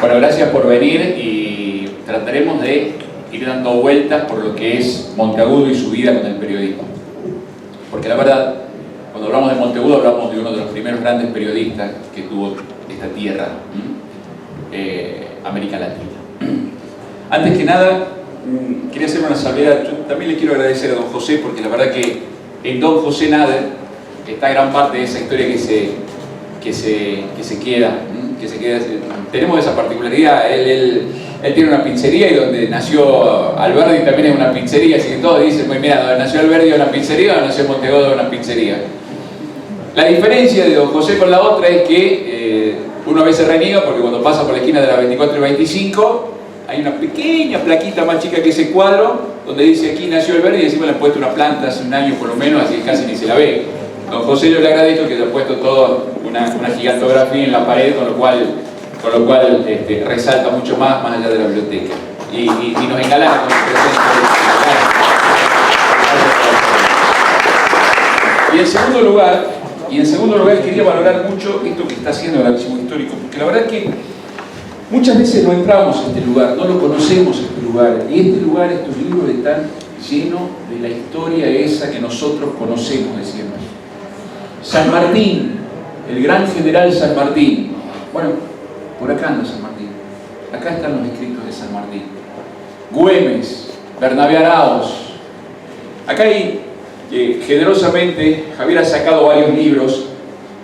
Bueno, gracias por venir y trataremos de ir dando vueltas por lo que es Monteagudo y su vida con el periodismo. Porque la verdad, cuando hablamos de Monteagudo hablamos de uno de los primeros grandes periodistas que tuvo esta tierra, América Latina. Antes que nada, quería hacer una salvedad. Yo también le quiero agradecer a don José, porque la verdad que en don José Nader está gran parte de esa historia que se queda. Tenemos esa particularidad. Él tiene una pizzería, y donde nació Alberdi también es una pizzería, así que todos dicen, pues mira, donde nació Alberdi es una pizzería, donde nació Monteagudo es una pizzería. La diferencia de don José con la otra es que uno a veces reniega porque cuando pasa por la esquina de la 24 y 25 hay una pequeña plaquita más chica que ese cuadro donde dice aquí nació Alberdi, y encima le han puesto una planta hace un año por lo menos, así que casi ni se la ve. Don José, yo le agradezco que le ha puesto todo una gigantografía en la pared, con lo cual resalta mucho más allá de la biblioteca. Y nos engalana con su presencia. Y en segundo lugar quería valorar mucho esto que está haciendo el Archivo Histórico, porque la verdad es que muchas veces no entramos a este lugar, no lo conocemos este lugar, y este lugar, estos libros están llenos de la historia esa que nosotros conocemos de siempre. San Martín, el gran general San Martín. Bueno, por acá anda San Martín. Acá están los escritos de San Martín. Güemes, Bernabé Araoz. Acá hay, generosamente, Javier ha sacado varios libros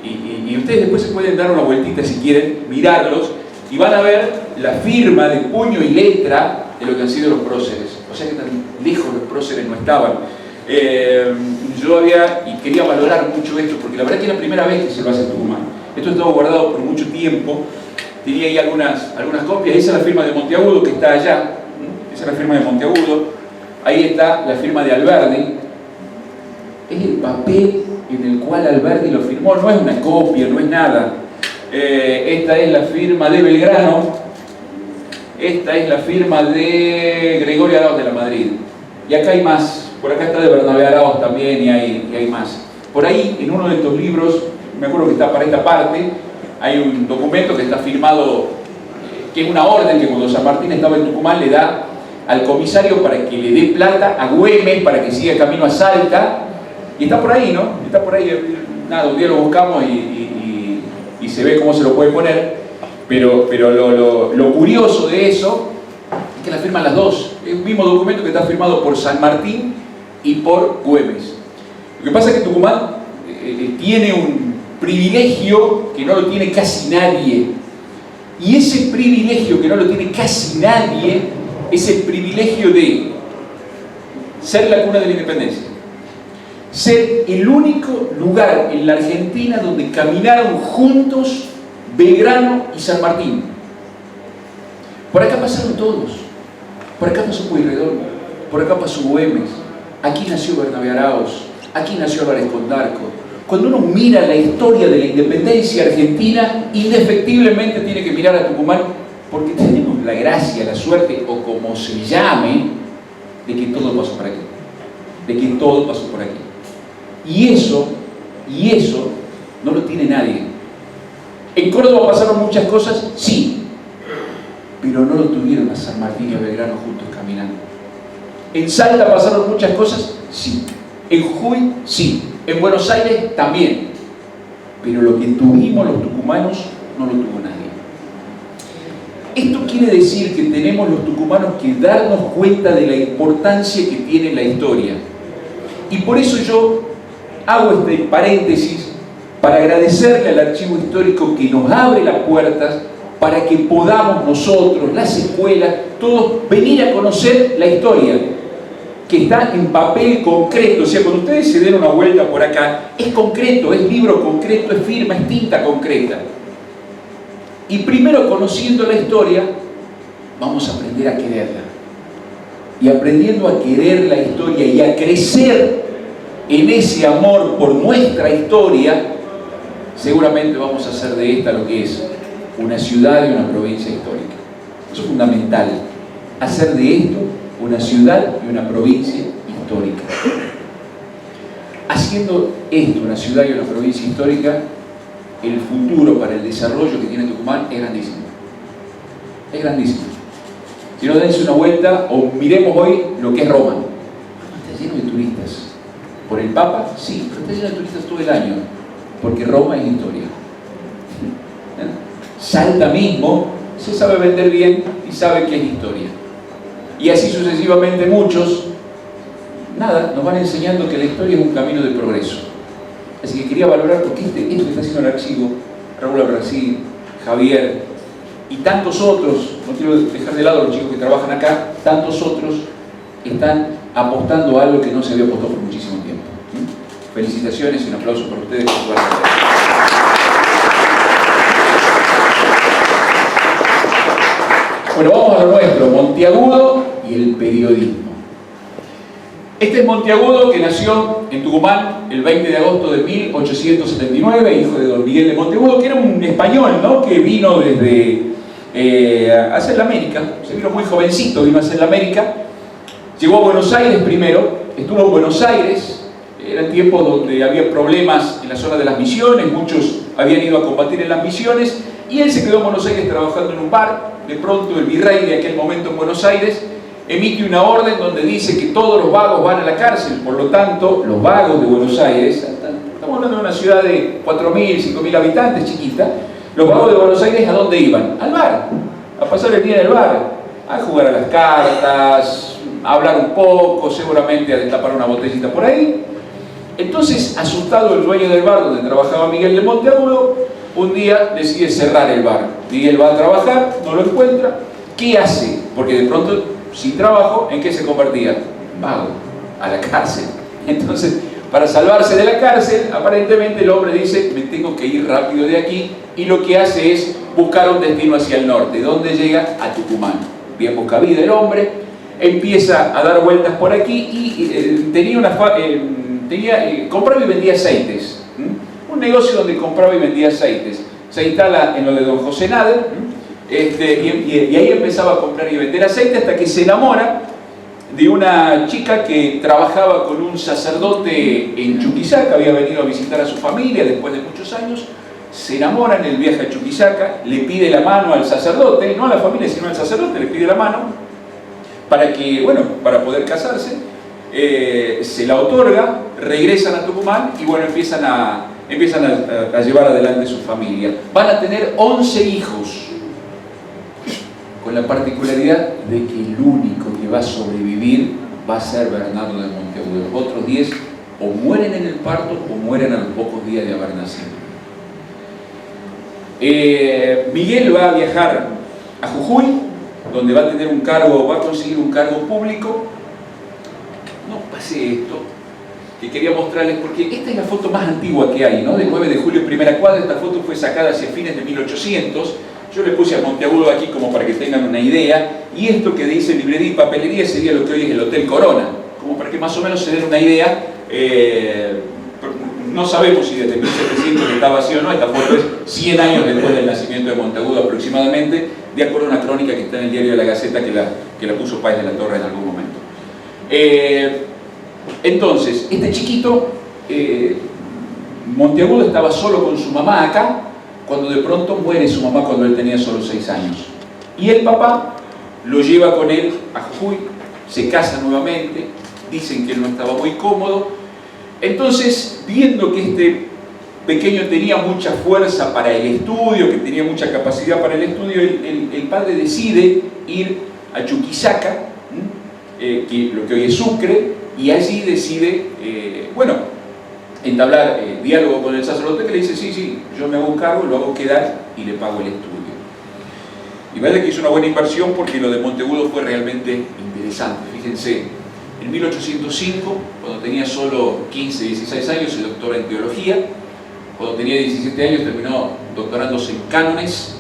y ustedes después se pueden dar una vueltita si quieren, mirarlos, y van a ver la firma de puño y letra de lo que han sido los próceres. O sea que tan lejos los próceres no estaban. Yo quería valorar mucho esto, porque la verdad que es la primera vez que se lo hace en Tucumán. Esto estuvo guardado por mucho tiempo. Tenía ahí algunas copias. Esa es la firma de Monteagudo, que está allá. Esa es la firma de Monteagudo. Ahí está la firma de Alberdi. Es el papel en el cual Alberdi lo firmó. No es una copia, no es nada. Esta es la firma de Belgrano. Esta es la firma de Gregorio Araoz de la Madrid. Y acá hay más. Por acá está de Bernabé Araoz también, y hay más. Por ahí, en uno de estos libros, me acuerdo que está para esta parte, hay un documento que está firmado, que es una orden que cuando San Martín estaba en Tucumán le da al comisario para que le dé plata a Güemes para que siga camino a Salta. Y está por ahí, ¿no? Está por ahí. Nada, un día lo buscamos y se ve cómo se lo puede poner. Pero lo curioso de eso es que la firman las dos. Es un mismo documento que está firmado por San Martín y por Güemes. Lo que pasa es que Tucumán tiene un privilegio que no lo tiene casi nadie. Y ese privilegio que no lo tiene casi nadie es el privilegio de ser la cuna de la independencia. Ser el único lugar en la Argentina donde caminaron juntos Belgrano y San Martín. Por acá pasaron todos. Por acá pasó Pueyrredón, por acá pasó Güemes, aquí nació Bernabé Araoz, aquí nació Álvarez Condarco. Cuando uno mira la historia de la independencia argentina, indefectiblemente tiene que mirar a Tucumán, porque tenemos la gracia, la suerte, o como se llame, de que todo pasó por aquí. De que todo pasó por aquí. Y eso no lo tiene nadie. ¿En Córdoba pasaron muchas cosas? Sí. Pero no lo tuvieron a San Martín y a Belgrano juntos caminando. ¿En Salta pasaron muchas cosas? Sí. ¿En Jujuy? Sí. ¿En Buenos Aires? También. Pero lo que tuvimos los tucumanos no lo tuvo nadie. Esto quiere decir que tenemos los tucumanos que darnos cuenta de la importancia que tiene la historia. Y por eso yo hago este paréntesis para agradecerle al Archivo Histórico que nos abre las puertas para que podamos nosotros, las escuelas, todos venir a conocer la historia, que está en papel concreto. O sea, cuando ustedes se den una vuelta por acá, es concreto, es libro concreto, es firma, es tinta concreta. Y primero, conociendo la historia, vamos a aprender a quererla. Y aprendiendo a querer la historia y a crecer en ese amor por nuestra historia, seguramente vamos a hacer de esta lo que es una ciudad y una provincia histórica. Eso es fundamental, hacer de esto una ciudad y una provincia histórica. Haciendo esto una ciudad y una provincia histórica, el futuro para el desarrollo que tiene Tucumán es grandísimo. Es grandísimo. Si no, dense una vuelta o miremos hoy lo que es Roma. Está lleno de turistas. ¿Por el Papa? Sí, pero está lleno de turistas todo el año, porque Roma es historia. Salta mismo se sabe vender bien y sabe que es historia. Y así sucesivamente muchos, nada, nos van enseñando que la historia es un camino de progreso. Así que quería valorar porque esto que está haciendo el archivo, Raúl Abrasí, Javier y tantos otros, no quiero dejar de lado a los chicos que trabajan acá, tantos otros están apostando a algo que no se había apostado por muchísimo tiempo. Felicitaciones y un aplauso para ustedes. Bueno, vamos a lo nuestro, Monteagudo y el periodismo. Este es Monteagudo, que nació en Tucumán el 20 de agosto de 1879, hijo de don Miguel de Monteagudo, que era un español, ¿no?, que vino desde a hacer la América, se vino muy jovencito, vino a hacer la América, llegó a Buenos Aires primero, estuvo en Buenos Aires, eran tiempos donde había problemas en la zona de las misiones, muchos habían ido a combatir en las misiones, y él se quedó en Buenos Aires trabajando en un bar. De pronto el virrey de aquel momento en Buenos Aires emite una orden donde dice que todos los vagos van a la cárcel. Por lo tanto, los vagos de Buenos Aires, estamos hablando de una ciudad de 4.000, 5.000 habitantes, chiquita, los vagos de Buenos Aires, ¿a dónde iban? Al bar, a pasar el día en el bar, a jugar a las cartas, a hablar un poco, seguramente a destapar una botellita por ahí. Entonces, asustado el dueño del bar donde trabajaba Miguel de Monteagudo, un día decide cerrar el bar. Miguel va a trabajar, no lo encuentra. ¿Qué hace? Porque de pronto, sin trabajo, ¿en qué se convertía? Vago, a la cárcel. Entonces, para salvarse de la cárcel, aparentemente el hombre dice, me tengo que ir rápido de aquí, y lo que hace es buscar un destino hacia el norte. ¿Dónde llega? A Tucumán. Bien busca vida el hombre, empieza a dar vueltas por aquí y compraba y vendía aceites. Un negocio donde compraba y vendía aceites. Se instala en lo de don José Nader, y ahí empezaba a comprar y vender aceite hasta que se enamora de una chica que trabajaba con un sacerdote en Chuquisaca, había venido a visitar a su familia después de muchos años, se enamora en el viaje a Chuquisaca, le pide la mano al sacerdote, no a la familia sino al sacerdote, le pide la mano para que, bueno, para poder casarse, se la otorga, regresan a Tucumán y bueno, empiezan a llevar adelante su familia. Van a tener 11 hijos, con la particularidad de que el único que va a sobrevivir va a ser Bernardo de Monteagudo. Los otros 10 o mueren en el parto o mueren a los pocos días de haber nacido. Miguel va a viajar a Jujuy, donde va a tener un cargo, va a conseguir un cargo público. No pasé esto, que quería mostrarles, porque esta es la foto más antigua que hay, ¿no? Del 9 de julio, primera cuadra. Esta foto fue sacada hacia fines de 1800. Yo le puse a Monteagudo aquí como para que tengan una idea, y esto que dice librería y papelería sería lo que hoy es el Hotel Corona, como para que más o menos se den una idea. No sabemos si desde 1700 está vacío o no. Esta foto es 100 años después del nacimiento de Monteagudo aproximadamente, de acuerdo a una crónica que está en el diario de la Gaceta que la puso Páez de la Torre en algún momento. Entonces, este chiquito, Monteagudo estaba solo con su mamá acá, cuando de pronto muere su mamá cuando él tenía solo 6 años. Y el papá lo lleva con él a Jujuy, se casa nuevamente, dicen que él no estaba muy cómodo. Entonces, viendo que este pequeño tenía mucha fuerza para el estudio, que tenía mucha capacidad para el estudio, el padre decide ir a Chuquisaca, lo que hoy es Sucre, y allí decide, entablar diálogo con el sacerdote, que le dice, sí, yo me hago cargo, lo hago quedar y le pago el estudio. Y vale que hizo una buena inversión, porque lo de Monteagudo fue realmente interesante. Fíjense, en 1805, cuando tenía solo 15, 16 años, se doctora en teología. Cuando tenía 17 años terminó doctorándose en cánones,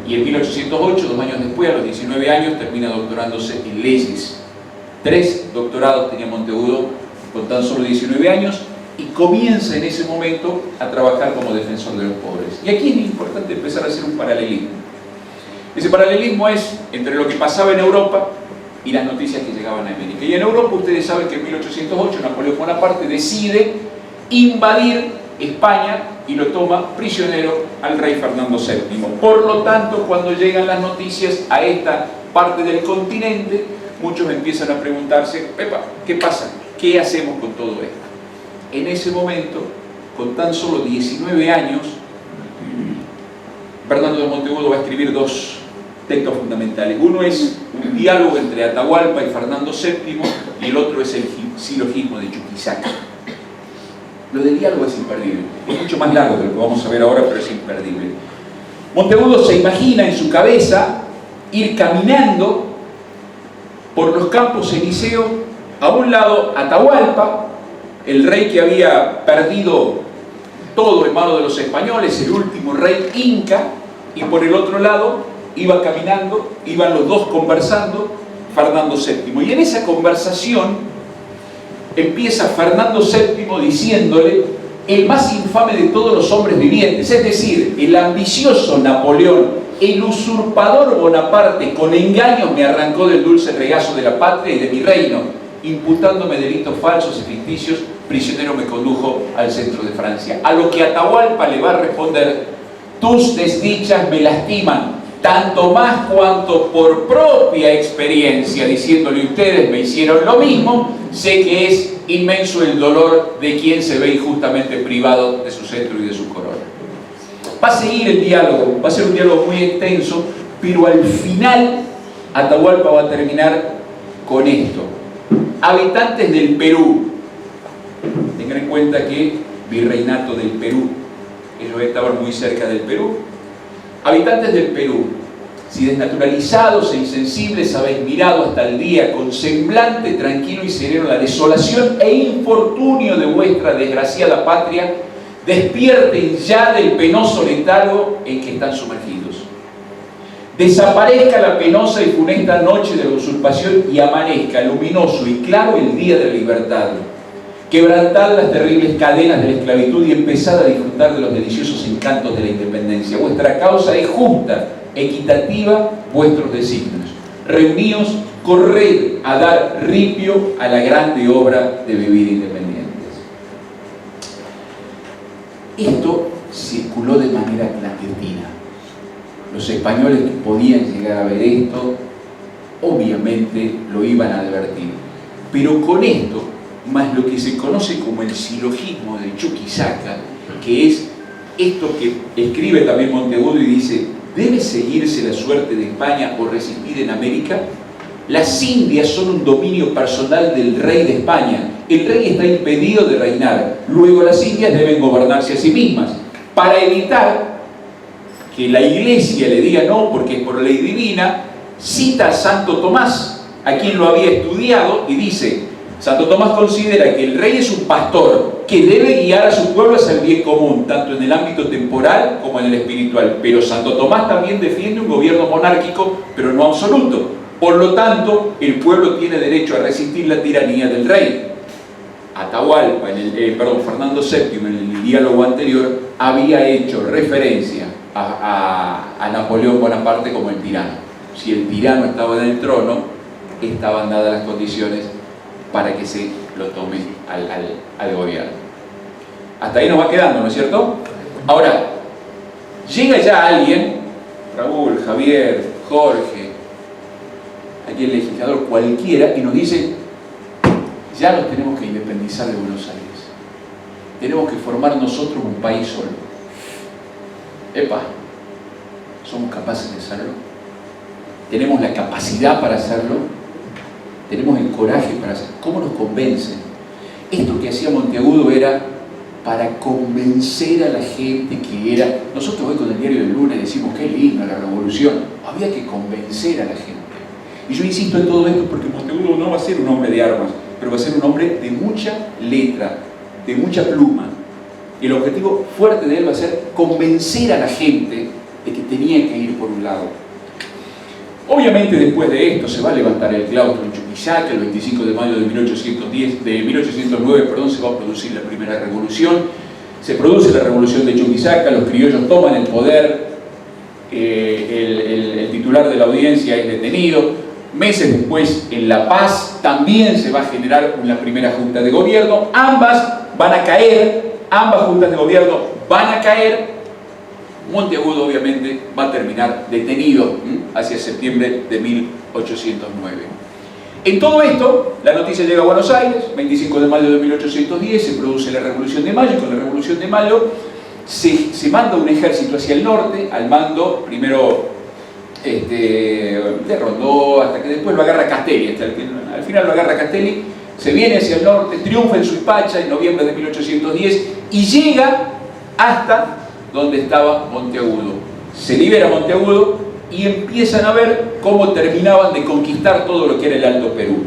y en 1808, 2 años después, a los 19 años, termina doctorándose en leyes. 3 doctorados tenía Monteagudo con tan solo 19 años, y comienza en ese momento a trabajar como defensor de los pobres. Y aquí es importante empezar a hacer un paralelismo. Ese paralelismo es entre lo que pasaba en Europa y las noticias que llegaban a América. Y en Europa ustedes saben que en 1808 Napoleón Bonaparte decide invadir España y lo toma prisionero al rey Fernando VII. Por lo tanto, cuando llegan las noticias a esta parte del continente, muchos empiezan a preguntarse, "Epa, ¿qué pasa? ¿Qué hacemos con todo esto?". En ese momento, con tan solo 19 años, Fernando de Monteagudo va a escribir dos textos fundamentales. Uno es un diálogo entre Atahualpa y Fernando VII y el otro es el silogismo de Chuquisaca. Lo del diálogo es imperdible. Es mucho más largo de lo que vamos a ver ahora, pero es imperdible. Monteagudo se imagina en su cabeza ir caminando por los campos elíseos, a un lado Atahualpa, el rey que había perdido todo en manos de los españoles, el último rey inca, y por el otro lado iba caminando, iban los dos conversando, Fernando VII. Y en esa conversación empieza Fernando VII diciéndole: el más infame de todos los hombres vivientes, es decir, el ambicioso Napoleón, el usurpador Bonaparte, con engaños me arrancó del dulce regazo de la patria y de mi reino, imputándome delitos falsos y ficticios, prisionero me condujo al centro de Francia. A lo que Atahualpa le va a responder: tus desdichas me lastiman, tanto más cuanto por propia experiencia, diciéndole ustedes me hicieron lo mismo, sé que es inmenso el dolor de quien se ve injustamente privado de su cetro y de su corona. Va a seguir el diálogo, va a ser un diálogo muy extenso, pero al final Atahualpa va a terminar con esto: habitantes del Perú, tengan en cuenta que virreinato del Perú, ellos estaban muy cerca del Perú. Habitantes del Perú, si desnaturalizados e insensibles habéis mirado hasta el día con semblante tranquilo y sereno la desolación e infortunio de vuestra desgraciada patria, despierten ya del penoso letargo en que están sumergidos. Desaparezca la penosa y funesta noche de la usurpación y amanezca luminoso y claro el día de la libertad. Quebrantad las terribles cadenas de la esclavitud y empezad a disfrutar de los deliciosos encantos de la independencia. Vuestra causa es justa, equitativa, vuestros designios. Reuníos, corred a dar ripio a la grande obra de vivir independientes. Esto circuló de manera clandestina. Los españoles que podían llegar a ver esto, obviamente lo iban a advertir. Pero con esto, más lo que se conoce como el silogismo de Chuquisaca, que es esto que escribe también Monteagudo y dice: ¿debe seguirse la suerte de España o resistir en América? Las Indias son un dominio personal del rey de España. El rey está impedido de reinar. Luego las Indias deben gobernarse a sí mismas. Para evitar que la Iglesia le diga no porque es por ley divina, cita a Santo Tomás, a quien lo había estudiado, y dice: Santo Tomás considera que el rey es un pastor que debe guiar a su pueblo hacia el bien común, tanto en el ámbito temporal como en el espiritual. Pero Santo Tomás también defiende un gobierno monárquico, pero no absoluto. Por lo tanto, el pueblo tiene derecho a resistir la tiranía del rey. Atahualpa, Fernando VII, en el diálogo anterior, había hecho referencia a Napoleón Bonaparte como el tirano. Si el tirano estaba en el trono, estaban dadas las condiciones para que se lo tome al gobierno. Hasta ahí nos va quedando, ¿no es cierto? Ahora, llega ya alguien, Raúl, Javier, Jorge, aquí el legislador cualquiera, y nos dice: ya nos tenemos que independizar de Buenos Aires. Tenemos que formar nosotros un país solo. Epa, ¿somos capaces de hacerlo? ¿Tenemos la capacidad para hacerlo? ¿Tenemos el coraje para hacerlo? ¿Cómo nos convencen? Esto que hacía Monteagudo era para convencer a la gente que era... Nosotros hoy con el Diario del Lunes decimos qué lindo la revolución. Había que convencer a la gente. Y yo insisto en todo esto porque Monteagudo no va a ser un hombre de armas, pero va a ser un hombre de mucha letra, de mucha pluma. El objetivo fuerte de él va a ser convencer a la gente de que tenía que ir por un lado. Obviamente después de esto se va a levantar el claustro en Chuquisaca. El 25 de mayo de 1809 se va a producir la primera revolución. Se produce la revolución de Chuquisaca, los criollos toman el poder, el titular de la audiencia es detenido. Meses después, en La Paz, también se va a generar una primera junta de gobierno. Ambas van a caer ambas juntas de gobierno van a caer. Monteagudo obviamente va a terminar detenido hacia septiembre de 1809. En todo esto, la noticia llega a Buenos Aires, 25 de mayo de 1810, se produce la Revolución de Mayo, y con la Revolución de Mayo se manda un ejército hacia el norte, al mando primero de Rondó, hasta que después lo agarra Castelli, al final lo agarra Castelli, se viene hacia el norte, triunfa en Suipacha en noviembre de 1810 y llega hasta donde estaba Monteagudo. Se libera Monteagudo y empiezan a ver cómo terminaban de conquistar todo lo que era el Alto Perú.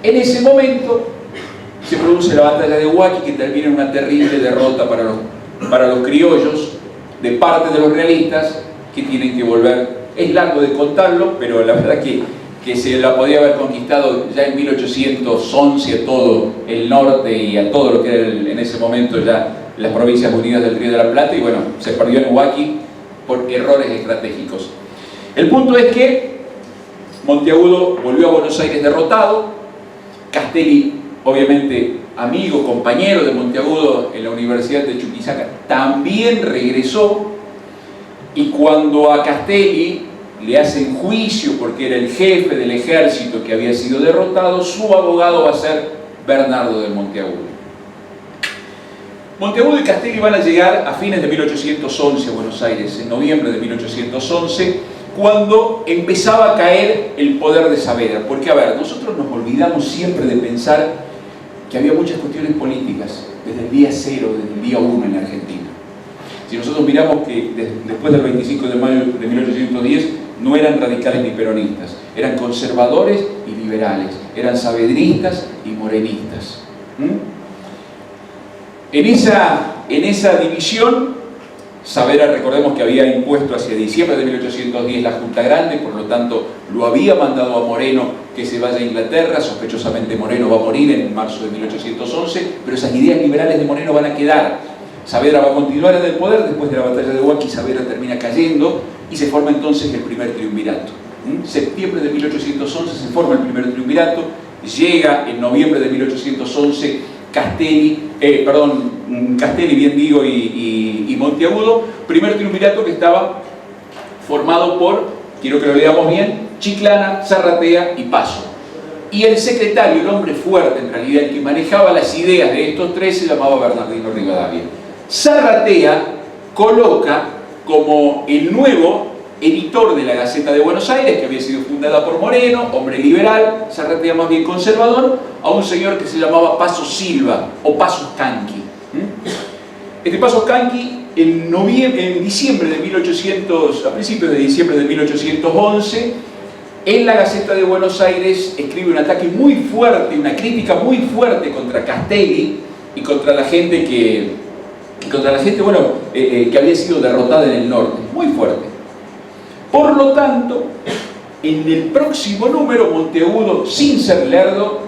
En ese momento se produce la batalla de Huaki, que termina en una terrible derrota para los criollos de parte de los realistas, que tienen que volver. Es largo de contarlo, pero la verdad que se la podía haber conquistado ya en 1811 a todo el norte y a todo lo que era en ese momento ya las provincias unidas del Río de la Plata, y bueno, se perdió en Huaki por errores estratégicos. El punto es que Monteagudo volvió a Buenos Aires derrotado. Castelli, obviamente amigo, compañero de Monteagudo en la Universidad de Chuquisaca, también regresó, y cuando a Castelli le hacen juicio porque era el jefe del ejército que había sido derrotado, su abogado va a ser Bernardo de Monteagudo. Monteagudo y Castelli van a llegar a fines de 1811 a Buenos Aires, en noviembre de 1811, cuando empezaba a caer el poder de Saavedra. Porque, a ver, nosotros nos olvidamos siempre de pensar que había muchas cuestiones políticas desde el día cero, desde el día 1 en Argentina. Si nosotros miramos que después del 25 de mayo de 1810 no eran radicales ni peronistas, eran conservadores y liberales, eran saavedristas y morenistas. En esa división, Saavedra, recordemos que había impuesto hacia diciembre de 1810 la Junta Grande, por lo tanto lo había mandado a Moreno que se vaya a Inglaterra. Sospechosamente Moreno va a morir en marzo de 1811, pero esas ideas liberales de Moreno van a quedar. Saavedra va a continuar en el poder. Después de la batalla de Huaki, Saavedra termina cayendo y se forma entonces el primer triunvirato. Septiembre de 1811 se forma el primer triunvirato. Llega en noviembre de 1811 Castelli, bien digo, y Monteagudo. Primer triunvirato que estaba formado por, quiero que lo leamos bien, Chiclana, Zarratea y Paso. Y el secretario, el hombre fuerte en realidad, el que manejaba las ideas de estos tres, se llamaba Bernardino Rivadavia. Zarratea coloca como el nuevo editor de la Gaceta de Buenos Aires, que había sido fundada por Moreno, hombre liberal, Zarratea más bien conservador, a un señor que se llamaba Paso Silva o Paso Canqui. Este Paso Canqui, en diciembre de 1800, a principios de diciembre de 1811, en la Gaceta de Buenos Aires escribe un ataque muy fuerte, una crítica muy fuerte contra Castelli y contra la gente que había sido derrotada en el norte, muy fuerte. Por lo tanto, en el próximo número, Monteagudo, sin ser lerdo,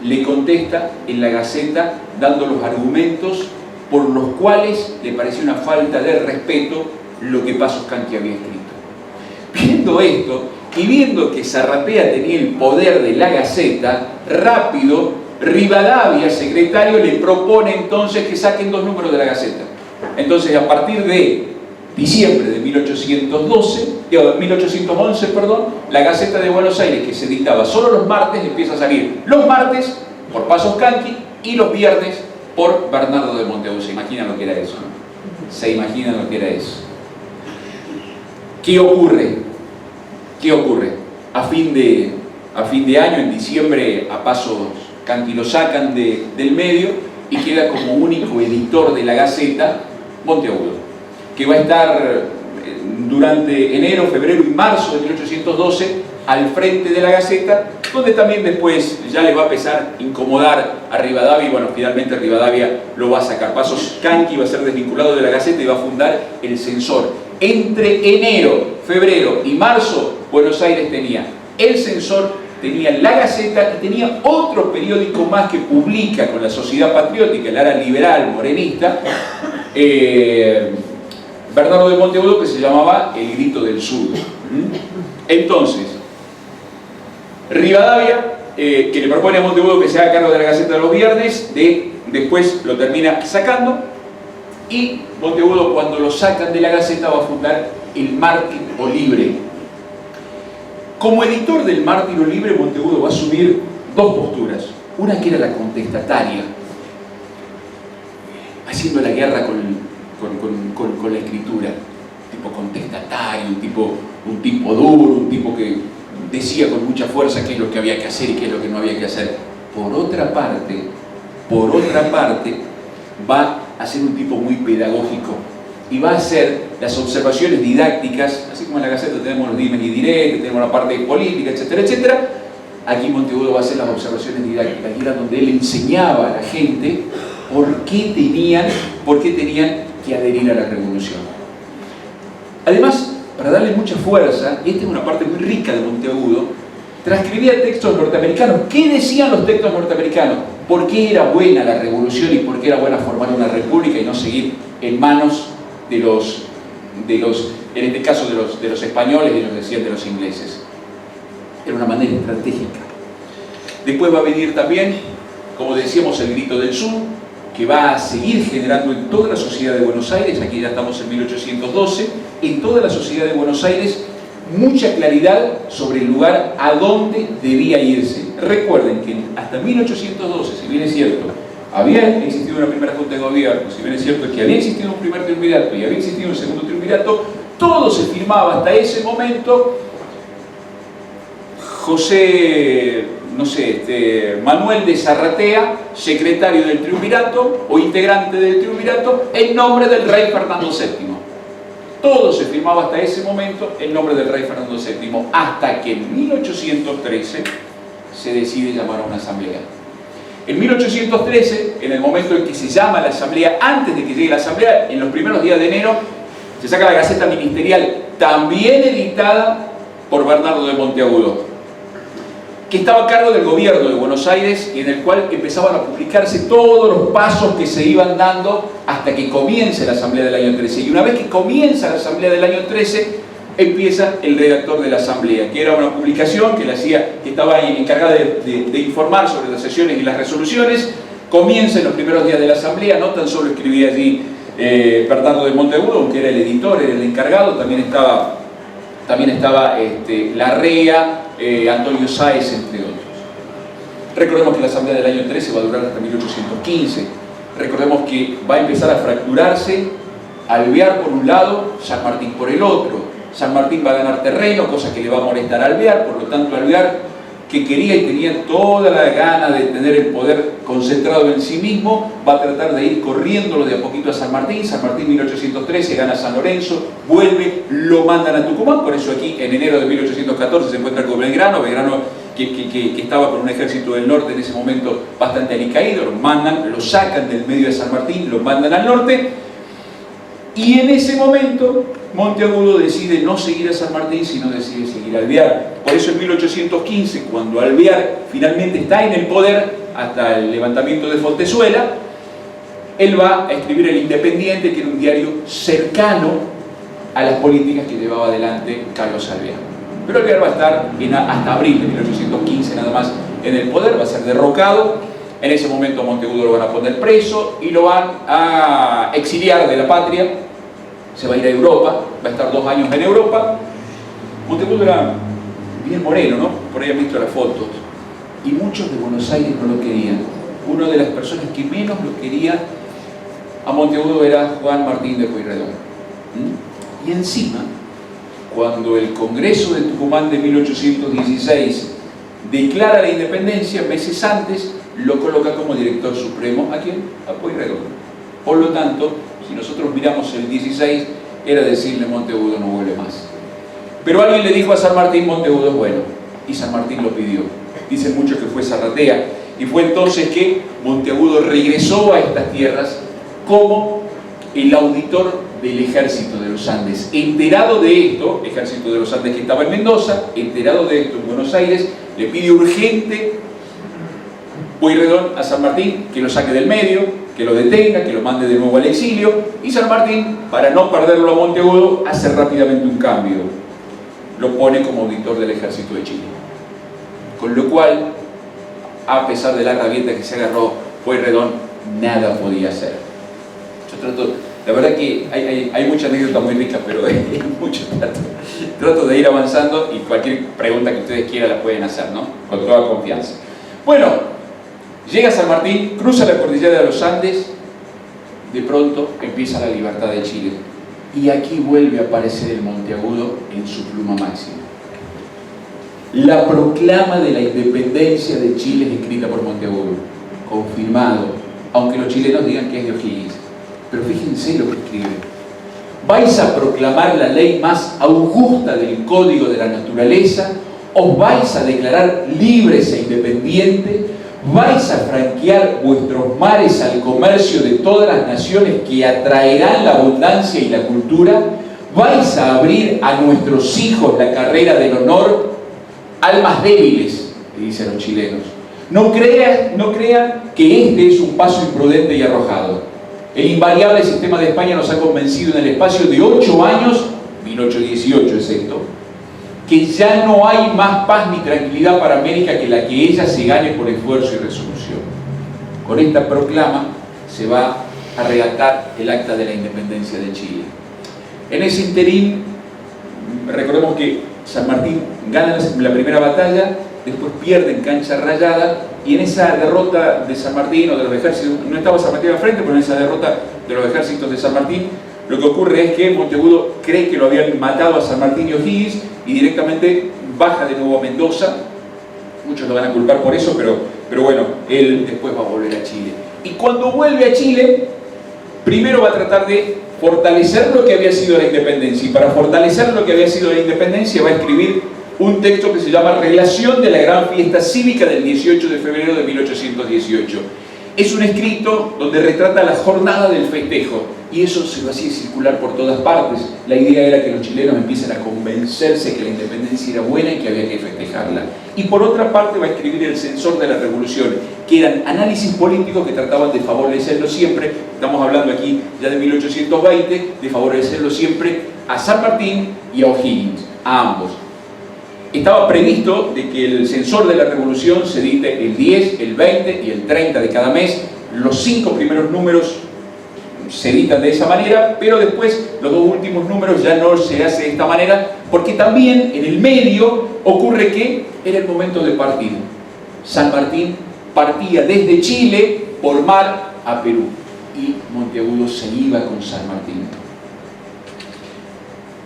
le contesta en la Gaceta dando los argumentos por los cuales le pareció una falta de respeto lo que Paso Canqui había escrito. Viendo esto, y viendo que Zarratea tenía el poder de la Gaceta, rápido, Rivadavia, secretario, le propone entonces que saquen 2 números de la Gaceta. Entonces, a partir de diciembre de 1811, la Gaceta de Buenos Aires, que se editaba solo los martes, empieza a salir los martes por Pasos Canqui y los viernes por Bernardo de Monteagudo. ¿Se imaginan lo que era eso, no? ¿Se imaginan lo que era eso? ¿Qué ocurre? ¿Qué ocurre? A fin de año, en diciembre, a Pasos Canqui lo sacan del medio y queda como único editor de la Gaceta Monteagudo, que va a estar durante enero, febrero y marzo de 1812 al frente de la Gaceta, donde también después ya le va a empezar a incomodar a Rivadavia, y bueno, finalmente Rivadavia lo va a sacar. Pasos Canqui va a ser desvinculado de la Gaceta y va a fundar el Censor. Entre enero, febrero y marzo, Buenos Aires tenía el Censor, tenía la Gaceta y tenía otro periódico más que publica con la Sociedad Patriótica, el ala liberal, morenista, Bernardo de Monteagudo, que se llamaba El Grito del Sur. Entonces, Rivadavia, que le propone a Monteagudo que se haga cargo de la Gaceta de los viernes, después lo termina sacando, y Monteagudo, cuando lo sacan de la Gaceta, va a fundar el Mártir o Libre. Como editor del Mártir o Libre, Monteagudo va a asumir dos posturas. Una que era la contestataria, haciendo la guerra con la escritura, tipo contestatario, un tipo duro, un tipo que decía con mucha fuerza qué es lo que había que hacer y qué es lo que no había que hacer. Por otra parte, va a ser un tipo muy pedagógico y va a hacer las observaciones didácticas, así como en la Gaceta tenemos los dimes y diretes, tenemos la parte política, etcétera, etcétera. Aquí Monteagudo va a hacer las observaciones didácticas, y era donde él enseñaba a la gente por qué tenían que adherir a la revolución. Además, para darle mucha fuerza, y esta es una parte muy rica de Monteagudo, transcribía textos norteamericanos. ¿Qué decían los textos norteamericanos? ¿Por qué era buena la revolución y por qué era buena formar una república y no seguir en manos de los en este caso de los españoles, ellos decían de los ingleses? Era una manera estratégica. Después va a venir también, como decíamos, el Grito del Sur, que va a seguir generando en toda la sociedad de Buenos Aires, aquí ya estamos en 1812, en toda la sociedad de Buenos Aires, mucha claridad sobre el lugar a dónde debía irse. Recuerden que hasta 1812, si bien es cierto, había existido una primera junta de gobierno, si bien es cierto que había existido un primer triunvirato y había existido un segundo triunvirato, todo se firmaba hasta ese momento. Manuel de Zarratea, secretario del triunvirato o integrante del triunvirato, en nombre del rey Fernando VII. Todo se firmaba hasta ese momento en nombre del rey Fernando VII, hasta que en 1813 se decide llamar a una asamblea. En 1813, en el momento en que se llama la asamblea, antes de que llegue la asamblea, en los primeros días de enero, se saca la Gaceta Ministerial, también editada por Bernardo de Monteagudo, que estaba a cargo del gobierno de Buenos Aires y en el cual empezaban a publicarse todos los pasos que se iban dando hasta que comience la asamblea del año 13. Y una vez que comienza la asamblea del año 13, empieza el redactor de la asamblea, que era una publicación que estaba encargada de informar sobre las sesiones y las resoluciones. Comienza en los primeros días de la asamblea, no tan solo escribía allí Bernardo de Monteagudo, aunque era el editor, era el encargado, también estaba Larrea, Antonio Sáez, entre otros. Recordemos que la asamblea del año 13 va a durar hasta 1815. Recordemos que va a empezar a fracturarse Alvear por un lado, San Martín por el otro. San Martín va a ganar terreno, cosa que le va a molestar a Alvear, por lo tanto Alvear, que quería y tenía toda la gana de tener el poder concentrado en sí mismo, va a tratar de ir corriéndolo de a poquito a San Martín. San Martín 1813 gana San Lorenzo, vuelve, lo mandan a Tucumán. Por eso aquí en enero de 1814 se encuentra con Belgrano que estaba con un ejército del norte en ese momento bastante alicaído, lo sacan del medio de San Martín, lo mandan al norte. Y en ese momento Monteagudo decide no seguir a San Martín, sino decide seguir a Alvear. Por eso en 1815, cuando Alvear finalmente está en el poder, hasta el levantamiento de Fontezuela, él va a escribir El Independiente, que era un diario cercano a las políticas que llevaba adelante Carlos Alvear. Pero Alvear va a estar hasta abril de 1815 nada más en el poder, va a ser derrocado. En ese momento Monteagudo lo van a poner preso y lo van a exiliar de la patria. Se va a ir a Europa, va a estar 2 años en Europa. Monteagudo era bien moreno, ¿no? Por ahí han visto las fotos. Y muchos de Buenos Aires no lo querían. Una de las personas que menos lo quería a Monteagudo era Juan Martín de Pueyrredón. Y encima, cuando el Congreso de Tucumán de 1816 declara la independencia, meses antes lo coloca como director supremo. ¿A quién? A Pueyrredón. Por lo tanto, si nosotros miramos el 16, era decirle Monteagudo no vuelve más. Pero alguien le dijo a San Martín, Monteagudo es bueno, y San Martín lo pidió. Dicen muchos que fue Zarratea, y fue entonces que Monteagudo regresó a estas tierras como el auditor del Ejército de los Andes. Enterado de esto, Ejército de los Andes que estaba en Mendoza, enterado de esto en Buenos Aires, le pide urgente Pueyrredón a San Martín que lo saque del medio, que lo detenga, que lo mande de nuevo al exilio, y San Martín, para no perderlo a Monteagudo, hace rápidamente un cambio. Lo pone como auditor del Ejército de Chile. Con lo cual, a pesar de la rabieta que se agarró Pueyrredón, nada podía hacer. Yo trato La verdad que hay muchas anécdotas muy ricas, pero hay mucho trato de ir avanzando y cualquier pregunta que ustedes quieran la pueden hacer, ¿no? Con toda confianza. Bueno, llega San Martín, cruza la cordillera de los Andes, de pronto empieza la libertad de Chile. Y aquí vuelve a aparecer el Monteagudo en su pluma máxima. La proclama de la independencia de Chile es escrita por Monteagudo, confirmado, aunque los chilenos digan que es de O'Higgins. Pero fíjense lo que escribe. ¿Vais a proclamar la ley más augusta del código de la naturaleza? ¿Os vais a declarar libres e independientes? ¿Vais a franquear vuestros mares al comercio de todas las naciones que atraerán la abundancia y la cultura? ¿Vais a abrir a nuestros hijos la carrera del honor? Almas débiles, le dicen los chilenos. No crean que este es un paso imprudente y arrojado. El invariable sistema de España nos ha convencido en el espacio de 8 años, 1818 excepto, que ya no hay más paz ni tranquilidad para América que la que ella se gane por esfuerzo y resolución. Con esta proclama se va a redactar el acta de la independencia de Chile. En ese interín, recordemos que San Martín gana la primera batalla, después pierde en Cancha Rayada, y en esa derrota de San Martín o de los ejércitos, no estaba San Martín al frente, pero en esa derrota de los ejércitos de San Martín, lo que ocurre es que Monteagudo cree que lo habían matado a San Martín y O'Higgins y directamente baja de nuevo a Mendoza. Muchos lo van a culpar por eso, pero bueno, él después va a volver a Chile. Y cuando vuelve a Chile, primero va a tratar de fortalecer lo que había sido la independencia. Y para fortalecer lo que había sido la independencia va a escribir un texto que se llama Relación de la Gran Fiesta Cívica del 18 de febrero de 1818. Es un escrito donde retrata la jornada del festejo y eso se lo hacía circular por todas partes. La idea era que los chilenos empiecen a convencerse que la independencia era buena y que había que festejarla. Y por otra parte va a escribir El Censor de la Revolución, que eran análisis políticos que trataban de favorecerlo siempre, estamos hablando aquí ya de 1820, de favorecerlo siempre a San Martín y a O'Higgins, a ambos. Estaba previsto de que el Censor de la Revolución se edite el 10, el 20 y el 30 de cada mes. Los 5 primeros números se editan de esa manera, pero después los 2 últimos números ya no se hace de esta manera, porque también en el medio ocurre que era el momento de partir. San Martín partía desde Chile por mar a Perú y Monteagudo se iba con San Martín.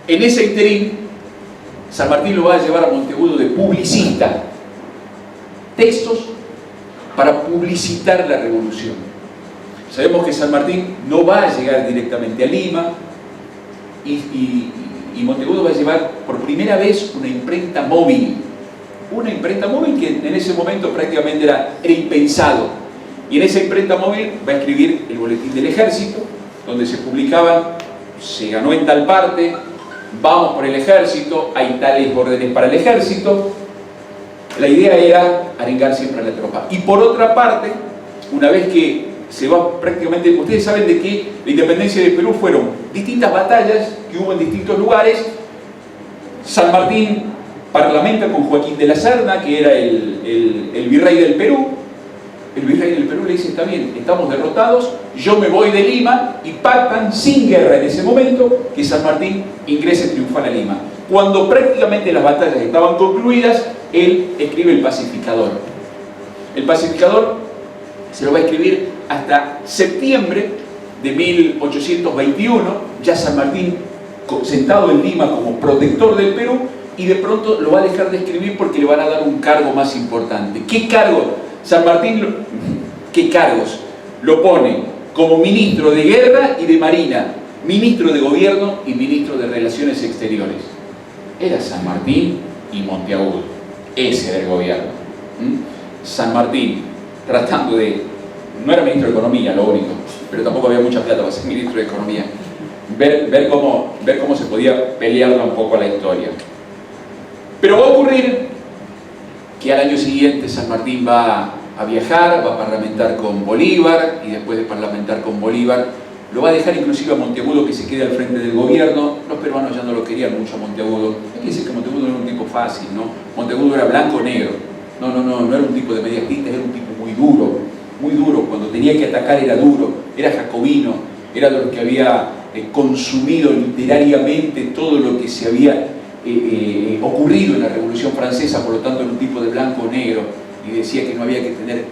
En ese interín, San Martín lo va a llevar a Monteagudo de publicista, textos para publicitar la revolución. Sabemos que San Martín no va a llegar directamente a Lima y Monteagudo va a llevar por primera vez una imprenta móvil que en ese momento prácticamente era impensado. Y en esa imprenta móvil va a escribir el boletín del ejército, donde se publicaban: se ganó en tal parte, vamos por el ejército, hay tales órdenes para el ejército. La idea era arengar siempre a la tropa. Y por otra parte, una vez que se va prácticamente, ustedes saben de que la independencia de Perú fueron distintas batallas que hubo en distintos lugares. San Martín parlamenta con Joaquín de la Serna, que era el virrey del Perú. El virrey del Perú le dice: está bien, estamos derrotados, yo me voy de Lima, y pactan sin guerra en ese momento que San Martín ingrese triunfal a Lima. Cuando prácticamente las batallas estaban concluidas, él escribe el pacificador. El pacificador se lo va a escribir hasta septiembre de 1821, ya San Martín sentado en Lima como protector del Perú, y de pronto lo va a dejar de escribir porque le van a dar un cargo más importante. ¿Qué cargo? San Martín, ¿qué cargos? Lo pone como ministro de Guerra y de Marina, ministro de Gobierno y ministro de Relaciones Exteriores. Era San Martín y Monteagudo. Ese era el gobierno. San Martín, tratando de... No era ministro de Economía, lo único, pero tampoco había mucha plata para ser ministro de Economía. Ver cómo se podía pelearla un poco a la historia. Pero va a ocurrir que al año siguiente San Martín va a viajar, va a parlamentar con Bolívar, y después de parlamentar con Bolívar lo va a dejar inclusive a Monteagudo que se quede al frente del gobierno. Los peruanos ya no lo querían mucho a Monteagudo. Hay que decir que Monteagudo no era un tipo fácil, ¿no? Monteagudo era blanco o negro. No era un tipo de medias tintas, era un tipo muy duro. Cuando tenía que atacar era duro, era jacobino. era de los que había consumido literariamente todo lo que se había ocurrido en la Revolución Francesa, por lo tanto era un tipo de blanco o negro, y decía que no había que tener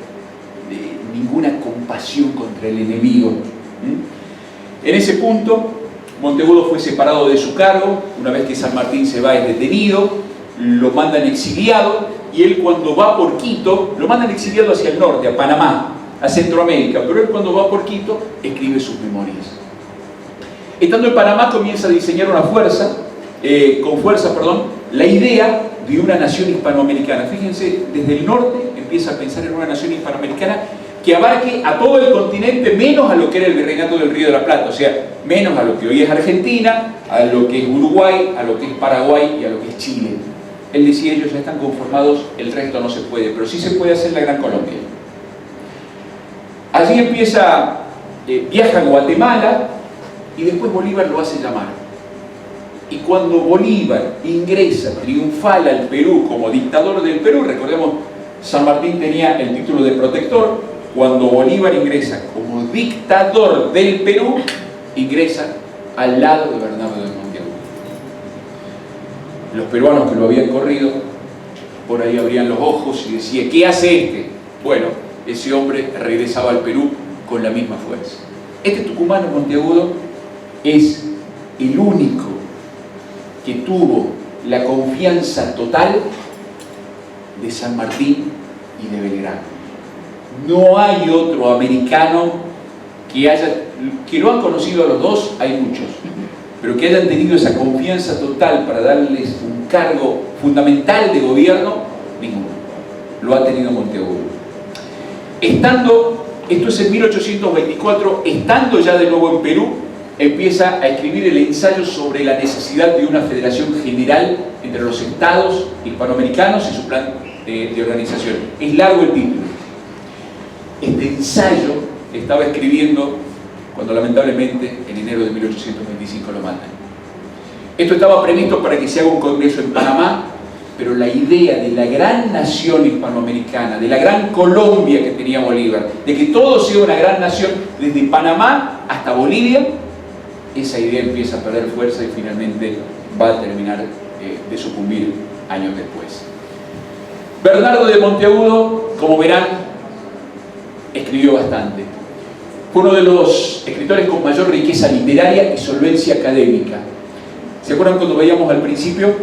ninguna compasión contra el enemigo. En ese punto, Monteagudo fue separado de su cargo. Una vez que San Martín se va, es detenido, lo mandan exiliado, y él, cuando va por Quito, lo mandan exiliado hacia el norte, a Panamá, a Centroamérica, pero él, cuando va por Quito, escribe sus memorias. Estando en Panamá, comienza a diseñar la idea de una nación hispanoamericana. Fíjense, desde el norte empieza a pensar en una nación hispanoamericana que abarque a todo el continente, menos a lo que era el Virreinato del Río de la Plata, o sea, menos a lo que hoy es Argentina, a lo que es Uruguay, a lo que es Paraguay y a lo que es Chile. Él decía, ellos ya están conformados, el resto no se puede, pero sí se puede hacer la Gran Colombia. Allí viaja a Guatemala, y después Bolívar lo hace llamar. Y cuando Bolívar ingresa triunfal al Perú como dictador del Perú, recordemos, San Martín tenía el título de protector. Cuando Bolívar ingresa como dictador del Perú, ingresa al lado de Bernardo de Monteagudo. Los peruanos que lo habían corrido, por ahí abrían los ojos y decían, ¿qué hace este? Bueno, ese hombre regresaba al Perú con la misma fuerza. Este tucumano, Monteagudo, es el único que tuvo la confianza total de San Martín y de Belgrano. No hay otro americano que lo han conocido a los dos, hay muchos, pero que hayan tenido esa confianza total para darles un cargo fundamental de gobierno, ninguno. Lo ha tenido Monteagudo. Esto es en 1824, estando ya de nuevo en Perú, empieza a escribir el ensayo sobre la necesidad de una federación general entre los estados hispanoamericanos y su plan de organización. Es largo el título. Este ensayo estaba escribiendo cuando lamentablemente en enero de 1825 lo matan. Esto estaba previsto para que se haga un congreso en Panamá, pero la idea de la gran nación hispanoamericana, de la gran Colombia que tenía Bolívar, de que todo sea una gran nación desde Panamá hasta Bolivia, esa idea empieza a perder fuerza y finalmente va a terminar de sucumbir años después. Bernardo de Monteagudo, como verán, escribió bastante. Fue uno de los escritores con mayor riqueza literaria y solvencia académica. ¿Se acuerdan cuando veíamos al principio?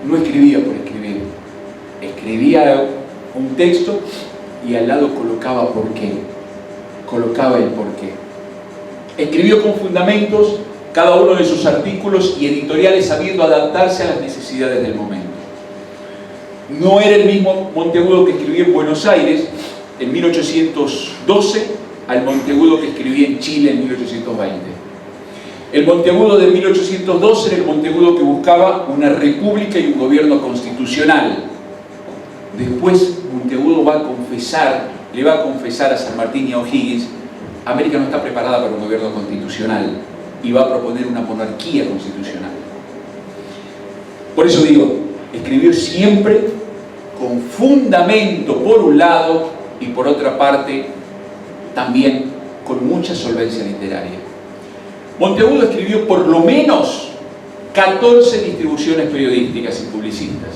No escribía por escribir. Escribía un texto y al lado colocaba por qué. Colocaba el por qué. Escribió con fundamentos cada uno de sus artículos y editoriales, sabiendo adaptarse a las necesidades del momento. No era el mismo Monteagudo que escribía en Buenos Aires en 1812 al Monteagudo que escribía en Chile en 1820. El Monteagudo de 1812 era el Monteagudo que buscaba una república y un gobierno constitucional. Después Monteagudo le va a confesar a San Martín y a O'Higgins: América no está preparada para un gobierno constitucional, y va a proponer una monarquía constitucional. Por eso digo, escribió siempre con fundamento por un lado y por otra parte también con mucha solvencia literaria. Monteagudo escribió por lo menos 14 distribuciones periodísticas y publicistas,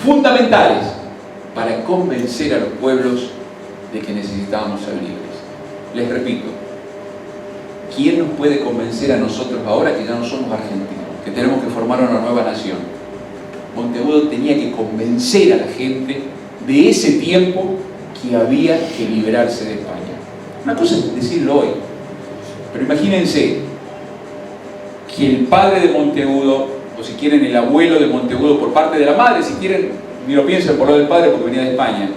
fundamentales para convencer a los pueblos de que necesitábamos ser libres. Les repito, ¿quién nos puede convencer a nosotros ahora que ya no somos argentinos, que tenemos que formar una nueva nación? Monteagudo tenía que convencer a la gente de ese tiempo que había que liberarse de España. Una cosa es decirlo hoy, pero imagínense que el padre de Monteagudo, o si quieren el abuelo de Monteagudo por parte de la madre, si quieren, ni lo piensen por lo del padre porque venía de España,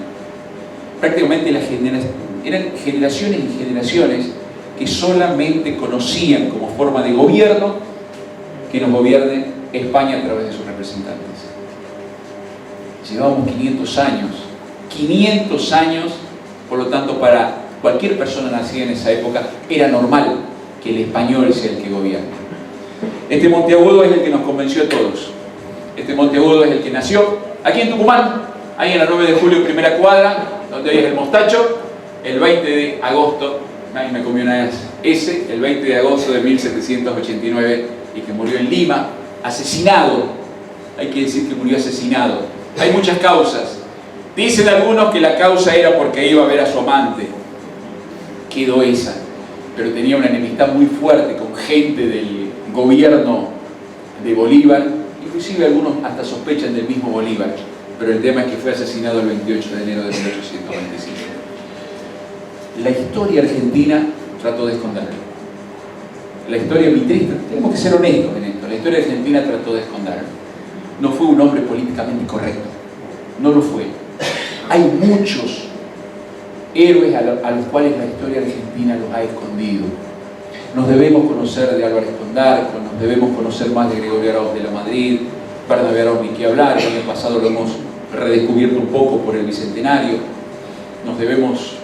prácticamente eran generaciones y generaciones que solamente conocían como forma de gobierno que nos gobierne España a través de sus representantes. Llevábamos 500 años, por lo tanto para cualquier persona nacida en esa época era normal que el español sea el que gobierne. Este Monteagudo es el que nos convenció a todos. Este Monteagudo es el que nació aquí en Tucumán, ahí en la 9 de julio, primera cuadra, donde hoy es el Mostacho, el 20 de agosto. Ay, me comió una vez. ese el 20 de agosto de 1789 y que murió en Lima, asesinado. Hay que decir que murió asesinado. Hay muchas causas. Dicen algunos que la causa era porque iba a ver a su amante. Quedó esa. Pero tenía una enemistad muy fuerte con gente del gobierno de Bolívar. Inclusive algunos hasta sospechan del mismo Bolívar. Pero el tema es que fue asesinado el 28 de enero de 1825. La historia argentina trató de esconderlo. La historia mitrista, tenemos que ser honestos en esto, la historia argentina trató de esconderlo. No fue un hombre políticamente correcto, no lo fue. Hay muchos héroes a los cuales la historia argentina los ha escondido. Nos debemos conocer de Álvarez Condarco, nos debemos conocer más de Gregorio Arauz de la Madrid, Bernabé Arauz ni qué hablar, el año pasado lo hemos redescubierto un poco por el Bicentenario. Nos debemos,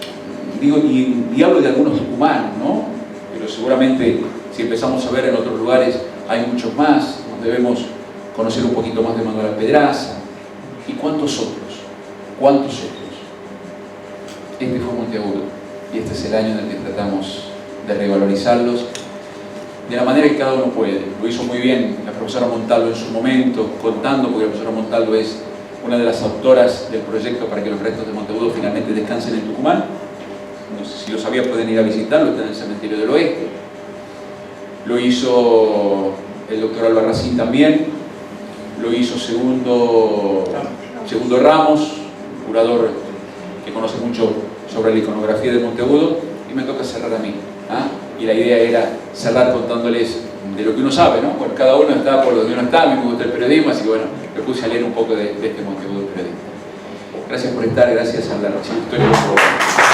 y hablo de algunos tucumanos, ¿no? Pero seguramente si empezamos a ver en otros lugares hay muchos más. Nos debemos conocer un poquito más de Manuel Pedraza. ¿Y cuántos otros? ¿Cuántos otros? Este fue Monteagudo y este es el año en el que tratamos de revalorizarlos de la manera que cada uno puede. Lo hizo muy bien la profesora Montalvo en su momento, contando, porque la profesora Montalvo es una de las autoras del proyecto para que los restos de Monteagudo finalmente descansen en Tucumán. No sé si lo sabía, pueden ir a visitarlo, está en el Cementerio del Oeste. Lo hizo el doctor Albarracín también, lo hizo Segundo Ramos, curador que conoce mucho sobre la iconografía de Monteagudo, y me toca cerrar a mí. Y la idea era cerrar contándoles de lo que uno sabe, ¿no? Bueno, cada uno está por donde uno está, a mí me gusta el periodismo, así que bueno, me puse a leer un poco de este Monteagudo periodista. Gracias por estar, gracias al Archivo Histórico.